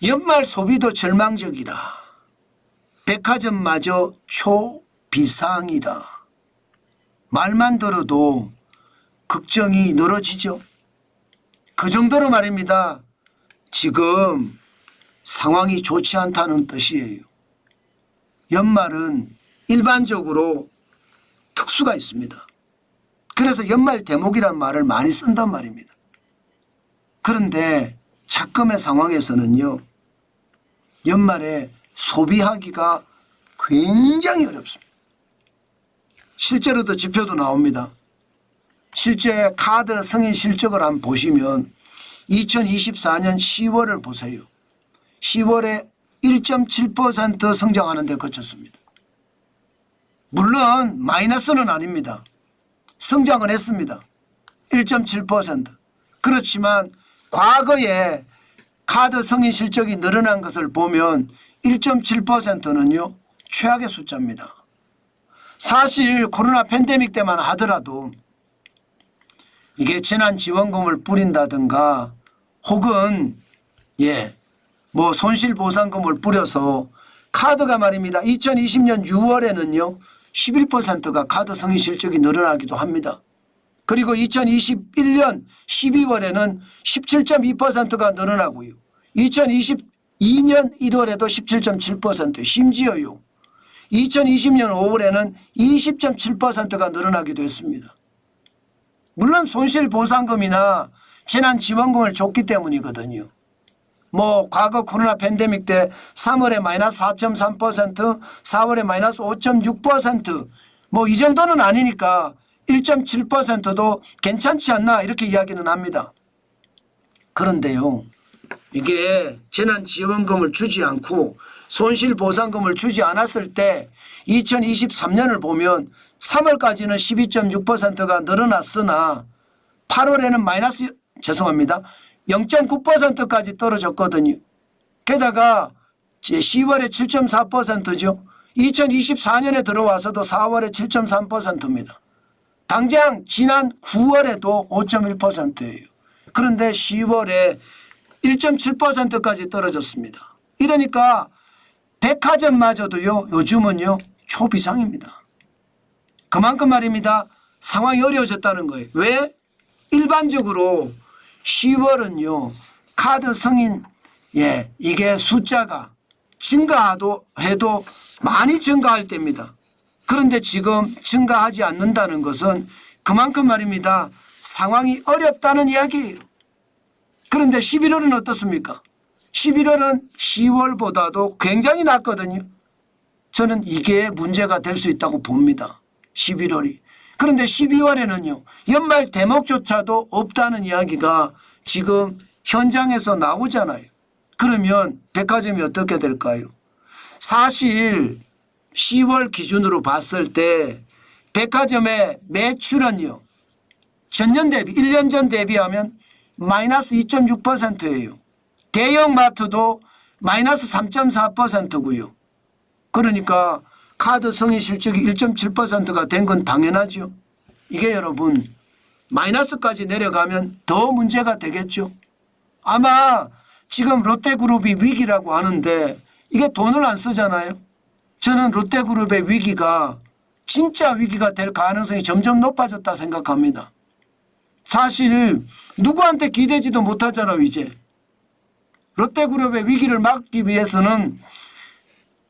연말 소비도 절망적이다. 백화점마저 초비상이다. 말만 들어도 걱정이 늘어지죠. 그 정도로 말입니다. 지금 상황이 좋지 않다는 뜻이에요. 연말은 일반적으로 특수가 있습니다. 그래서 연말 대목이란 말을 많이 쓴단 말입니다. 그런데 작금의 상황에서는요, 연말에 소비하기가 굉장히 어렵습니다. 실제로도 지표도 나옵니다. 실제 카드 승인 실적을 한번 보시면 2024년 10월을 보세요. 10월에 1.7% 성장하는 데 그쳤습니다. 물론 마이너스는 아닙니다. 성장은 했습니다. 1.7%. 그렇지만 과거에 카드 승인 실적이 늘어난 것을 보면 1.7%는요 최악의 숫자입니다. 사실 코로나 팬데믹 때만 하더라도 이게 재난지원금을 뿌린다든가 혹은 뭐 손실보상금을 뿌려서 카드가 말입니다. 2020년 6월에는요 11%가 카드 승인 실적이 늘어나기도 합니다. 그리고 2021년 12월에는 17.2%가 늘어나고요. 2022년 1월에도 17.7%, 심지어요 2020년 5월에는 20.7%가 늘어나기도 했습니다. 물론 손실보상금이나 재난지원금을 줬기 때문이거든요. 뭐 과거 코로나 팬데믹 때 3월에 마이너스 4.3%, 4월에 마이너스 5.6%, 뭐 이 정도는 아니니까 1.7%도 괜찮지 않나 이렇게 이야기는 합니다. 그런데요, 이게 재난지원금을 주지 않고 손실보상금을 주지 않았을 때 2023년을 보면 3월까지는 12.6%가 늘어났으나 8월에는 마이너스 0.9%까지 떨어졌거든요. 게다가 10월에 7.4%죠. 2024년에 들어와서도 4월에 7.3%입니다. 당장 지난 9월에도 5.1%예요. 그런데 10월에 1.7%까지 떨어졌습니다. 이러니까 백화점마저도요 요즘은요 초비상입니다. 그만큼 말입니다. 상황이 어려워졌다는 거예요. 왜? 일반적으로 10월은요 카드 승인 이게 숫자가 증가도 해도 많이 증가할 때입니다. 그런데 지금 증가하지 않는다는 것은 그만큼 말입니다. 상황이 어렵다는 이야기예요. 그런데 11월은 어떻습니까? 11월은 10월보다도 굉장히 낮거든요. 저는 이게 문제가 될 수 있다고 봅니다. 11월이. 그런데 12월에는요. 연말 대목조차도 없다는 이야기가 지금 현장에서 나오잖아요. 그러면 백화점이 어떻게 될까요? 사실 10월 기준으로 봤을 때 백화점의 매출은요. 전년 대비 1년 전 대비하면 마이너스 2.6%예요. 대형마트도 마이너스 3.4%고요. 그러니까 카드 승인 실적이 1.7%가 된 건 당연하죠. 이게 여러분 마이너스까지 내려가면 더 문제가 되겠죠. 아마 지금 롯데그룹이 위기라고 하는데 이게 돈을 안 쓰잖아요. 저는 롯데그룹의 위기가 진짜 위기가 될 가능성이 점점 높아졌다 생각합니다. 사실 누구한테 기대지도 못하잖아요. 이제 롯데그룹의 위기를 막기 위해서는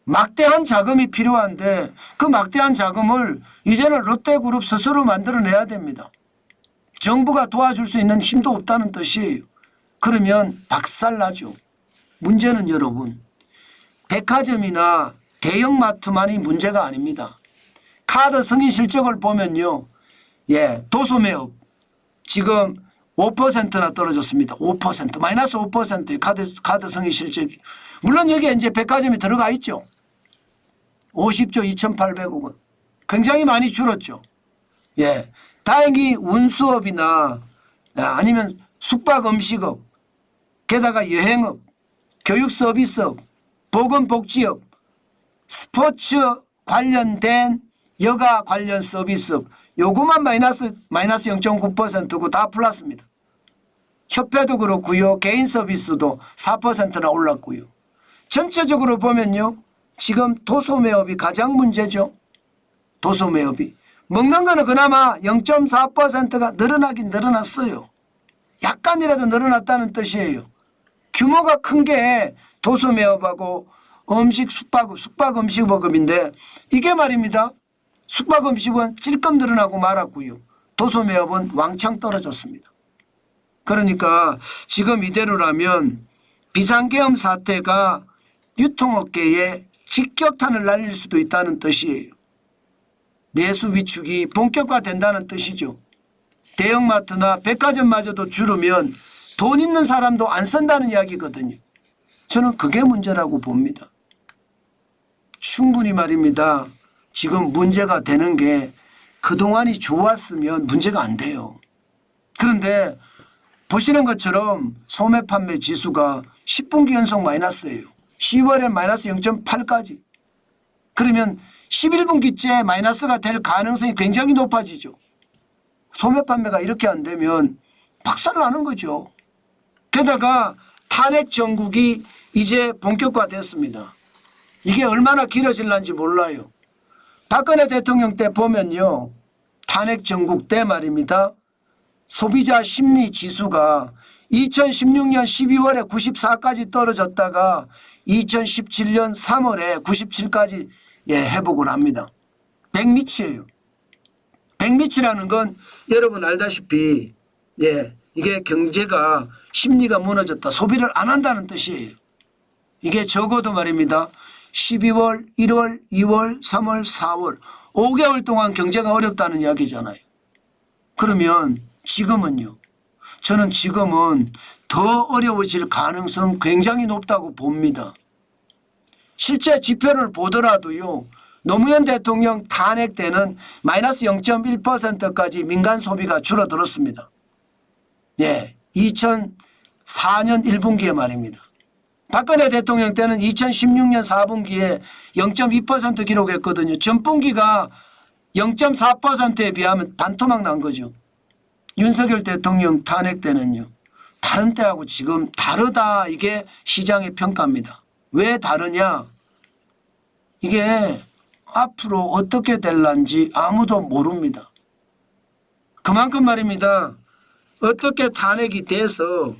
막대한 자금이 필요한데 그 막대한 자금을 이제는 롯데그룹 스스로 만들어내야 됩니다. 정부가 도와줄 수 있는 힘도 없다는 뜻이에요. 그러면 박살나죠. 문제는 여러분 백화점이나 대형마트만이 문제가 아닙니다. 카드 승인 실적을 보면요. 도소매업 지금 5%나 떨어졌습니다. 5% 마이너스 5%의 카드 승인 실적이. 물론 여기에 이제 백화점이 들어가 있죠. 50조 2,800억 원. 굉장히 많이 줄었죠. 다행히 운수업이나 아니면 숙박 음식업, 게다가 여행업, 교육 서비스업, 보건복지업, 스포츠 관련된 여가 관련 서비스업 요것만 마이너스 0.9%고 다 플러스입니다. 협회도 그렇고요. 개인 서비스도 4%나 올랐고요. 전체적으로 보면요. 지금 도소매업이 가장 문제죠. 도소매업이. 먹는 거는 그나마 0.4%가 늘어나긴 늘어났어요. 약간이라도 늘어났다는 뜻이에요. 규모가 큰 게 도소매업하고 음식 숙박음식보급인데 이게 말입니다. 숙박음식은 찔끔 늘어나고 말았고요. 도소매업은 왕창 떨어졌습니다. 그러니까 지금 이대로라면 비상계엄 사태가 유통업계에 직격탄을 날릴 수도 있다는 뜻이에요. 내수 위축이 본격화된다는 뜻이죠. 대형마트나 백화점마저도 줄으면 돈 있는 사람도 안 쓴다는 이야기거든요. 저는 그게 문제라고 봅니다. 충분히 말입니다. 지금 문제가 되는 게 그동안이 좋았으면 문제가 안 돼요. 그런데 보시는 것처럼 소매 판매 지수가 10분기 연속 마이너스예요. 10월에 마이너스 0.8까지. 그러면 11분기째 마이너스가 될 가능성이 굉장히 높아지죠. 소매 판매가 이렇게 안 되면 박살나는 거죠. 게다가 탄핵 정국이 이제 본격화됐습니다. 이게 얼마나 길어질는지 몰라요. 박근혜 대통령 때 보면요. 탄핵 정국 때 말입니다. 소비자 심리 지수가 2016년 12월에 94까지 떨어졌다가 2017년 3월에 97까지 회복을 합니다. 100미치예요. 100미치라는 건 여러분 알다시피 이게 경제가 심리가 무너졌다. 소비를 안 한다는 뜻이에요. 이게 적어도 말입니다. 12월, 1월, 2월, 3월, 4월 5개월 동안 경제가 어렵다는 이야기잖아요. 그러면 지금은요. 저는 지금은 더 어려워질 가능성 굉장히 높다고 봅니다. 실제 지표를 보더라도요. 노무현 대통령 탄핵 때는 마이너스 0.1%까지 민간 소비가 줄어들었습니다. 2004년 1분기에 말입니다. 박근혜 대통령 때는 2016년 4분기에 0.2% 기록했거든요. 전분기가 0.4%에 비하면 반토막 난 거죠. 윤석열 대통령 탄핵 때는요. 다른 때하고 지금 다르다 이게 시장의 평가입니다. 왜 다르냐. 이게 앞으로 어떻게 될런지 아무도 모릅니다. 그만큼 말입니다. 어떻게 탄핵이 돼서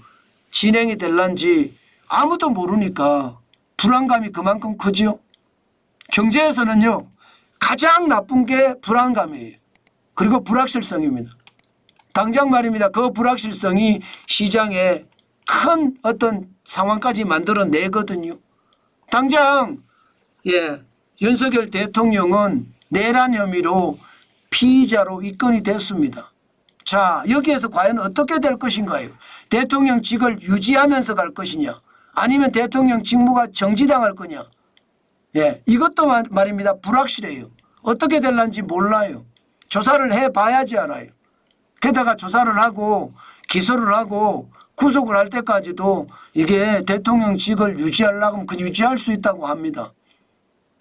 진행이 될런지 아무도 모르니까 불안감이 그만큼 크죠. 경제에서는요. 가장 나쁜 게 불안감이에요. 그리고 불확실성입니다. 당장 말입니다. 그 불확실성이 시장에 큰 어떤 상황까지 만들어내거든요. 당장 윤석열 대통령은 내란 혐의로 피의자로 입건이 됐습니다. 자, 여기에서 과연 어떻게 될 것인가요? 대통령직을 유지하면서 갈 것이냐 아니면 대통령 직무가 정지당할 거냐. 이것도 말입니다. 불확실해요. 어떻게 될는지 몰라요. 조사를 해봐야지 알아요. 게다가 조사를 하고 기소를 하고 구속을 할 때까지도 이게 대통령직을 유지하려고 하면 유지할 수 있다고 합니다.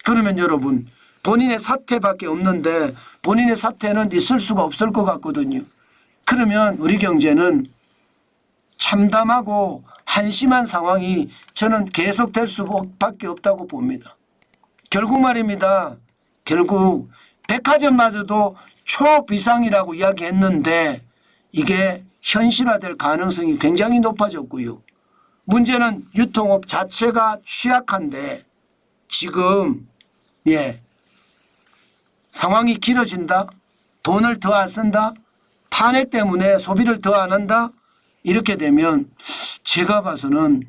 그러면 여러분 본인의 사태밖에 없는데 본인의 사태는 있을 수가 없을 것 같거든요. 그러면 우리 경제는 참담하고 한심한 상황이 저는 계속될 수밖에 없다고 봅니다. 결국 말입니다. 결국 백화점마저도 초비상이라고 이야기했는데 이게 현실화될 가능성이 굉장히 높아졌고요. 문제는 유통업 자체가 취약한데 지금 상황이 길어진다. 돈을 더 안 쓴다. 탄핵 때문에 소비를 더 안 한다. 이렇게 되면 제가 봐서는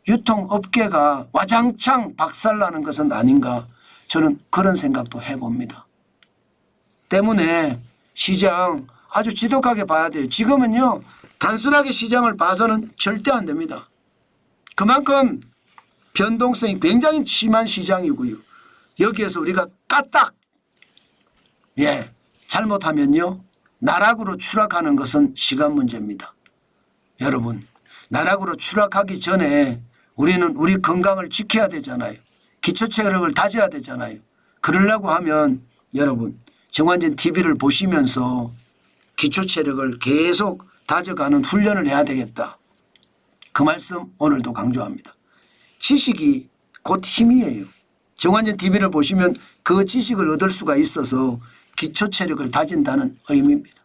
유통업계가 와장창 박살나는 것은 아닌가 저는 그런 생각도 해봅니다. 때문에 시장 아주 지독하게 봐야 돼요. 지금은요 단순하게 시장을 봐서는 절대 안 됩니다. 그만큼 변동성이 굉장히 심한 시장이고요. 여기에서 우리가 까딱 잘못하면요 나락으로 추락하는 것은 시간 문제입니다. 여러분 나락으로 추락하기 전에 우리는 우리 건강을 지켜야 되잖아요. 기초체력을 다져야 되잖아요. 그러려고 하면 여러분 정관진 TV를 보시면서 기초체력을 계속 다져가는 훈련을 해야 되겠다. 그 말씀 오늘도 강조합니다. 지식이 곧 힘이에요. 정관전 TV를 보시면 그 지식을 얻을 수가 있어서 기초 체력을 다진다는 의미입니다.